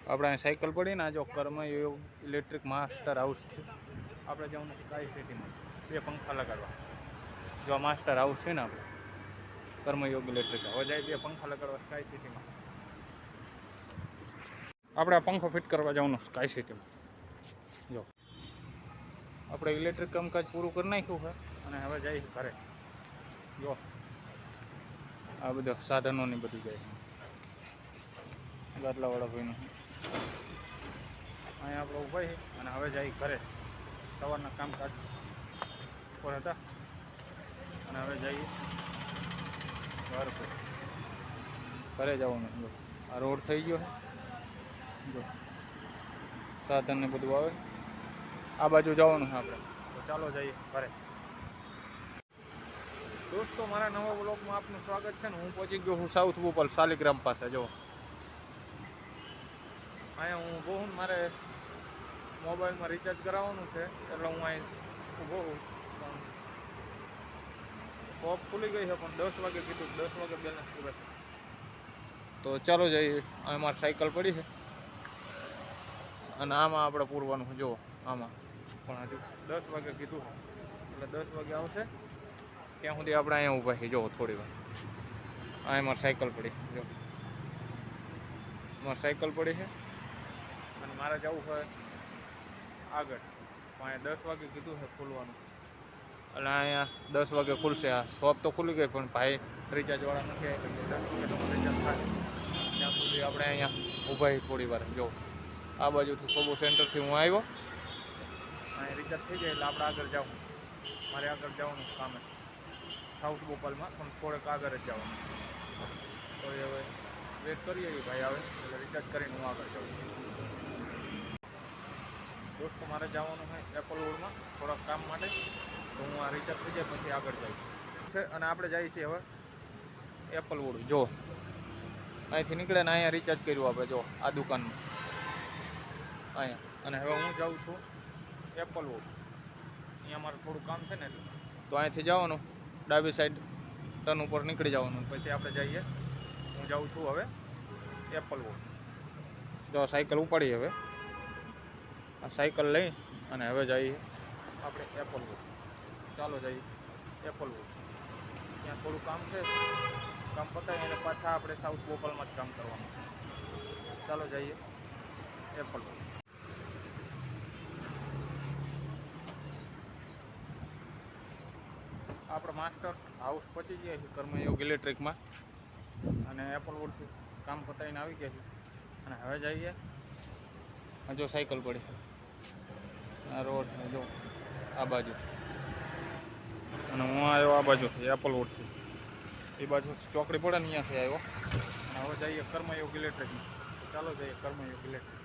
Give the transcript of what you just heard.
આપણે સાયકલ પડી ને જો કર્મયોગ ઇલેક્ટ્રિક માસ્ટર હાઉસથી આપણે જવાનું છે સ્કાય સિટીમાં 2 પંખા લગાડવા. જો આ માસ્ટર હાઉસ છે ને આપણે કર્મયોગ ઇલેક્ટ્રિક હવે જાય 2 પંખા લગાડવા સ્કાય સિટીમાં. આપણે આ પંખો ફિટ કરવા જવાનું સ્કાય સિટીમાં. જો આપણે ઇલેક્ટ્રિક કામકાજ પૂરું કરી નાખ્યું છે અને હવે જઈએ ઘરે. જો આ બધા સાધનોની બધું જાય છે ગાટલાવાળા ભાઈનું અહીંયા આપણે ઊભા છે અને હવે જઈએ ઘરે. સવારના કામકાજ પર હતા અને હવે જઈએ ઘર પર. ઘરે જવાનું. જો આ રોડ થઈ ગયો છે. જો સાધન ને બધું આવે આ બાજુ જવાનું છે આપણે. તો ચાલો જઈએ ઘરે. દોસ્તો મારા નવા બ્લોગમાં આપનું સ્વાગત છે ને. હું પહોંચી ગયો હું સાઉથ બોપલ શાલિગ્રામ પાસે. જો અહીંયા હું ઊભો હું. મારે મોબાઈલમાં રિચાર્જ કરાવવાનું છે એટલે હું અહીં ઊભો હું. શોપ ખુલી ગઈ છે પણ 10 વાગે કીધું. 10 વાગે બેલેન્સ પૂરે. તો ચાલો જઈએ. અમારે સાયકલ પડી છે અને આમાં આપણે પૂરવાનું જો આમાં પણ હજુ 10 વાગે કીધું એટલે 10 વાગે આવશે. ત્યાં સુધી આપણે અહીંયા ઊભા છીએ. જો થોડી વાર અહીંયા મારી સાયકલ પડી છે. જો મારી સાયકલ પડી છે અને મારે જવું હોય આગળ. અહીંયા 10 વાગે કીધું છે ખુલવાનું એટલે અહીંયા 10 વાગે ખુલશે. આ શોપ તો ખુલી ગઈ પણ ભાઈ રિચાર્જવાળા નથી આવી. 10 વાગે તો રિચાર્જ થાય ત્યાં સુધી આપણે અહીંયા ઊભા છીએ થોડી વાર. જો આ બાજુથી સોબો સેન્ટરથી હું આવ્યો. અહીં રિચાર્જ થઈ જાય એટલે આપણે આગળ જાઉં. મારે આગળ જવાનું કામે સાઉથ બોપલમાં પણ થોડેક આગળ જ જવાનું. તો હવે વેટ કરીએ ભાઈ આવે એટલે રિચાર્જ કરીને હું આગળ જાઉં. દોસ્તો મારે જવાનું છે એપલવુડમાં થોડાક કામ માટે. તો હું આ રિચાર્જ થઈ જાય પછી આગળ જઈશ છે અને આપણે જઈએ છીએ હવે એપલવુડ. જો અહીંથી નીકળે ને અહીંયા રિચાર્જ કર્યું આપણે. જો આ દુકાનમાં અહીંયા. અને હવે હું જાઉં છું એપલવુડ. અહીંયા મારે થોડું કામ છે ને એટલે તો અહીંથી જવાનું ડાબી સાઈડ ટર્ન ઉપર નીકળી જવાનું. પછી આપણે જઈએ. હું જાઉં છું હવે એપલવુડ. જો સાયકલ ઉપાડી હવે આ સાયકલ લઈ અને હવે જઈએ આપણે એપલવુડ. ચાલો જઈએ એપલવુડ. ત્યાં થોડું કામ છે. કામ પતાવી અને પાછા આપણે સાઉથ બોપલમાં જ કામ કરવાનું. ચાલો જઈએ એપલવુડ. આપણે માસ્ટર્સ હાઉસ પહોંચી ગયા છીએ કર્મયોગ ઇલેક્ટ્રિકમાં અને એપલવુડથી કામ પતાવીને આવી ગયા છીએ અને હવે જઈએ. જો સાયકલ પડી આ રોડ જો આ બાજુ અને હું આવ્યો આ બાજુથી એપલવુડથી. એ બાજુ ચોકડી પડે ને અહીંયાથી આવ્યો અને હવે જઈએ કર્મયોગ ઇલેક્ટ્રિકમાં. ચાલો જઈએ કર્મયોગ ઇલેક્ટ્રિક.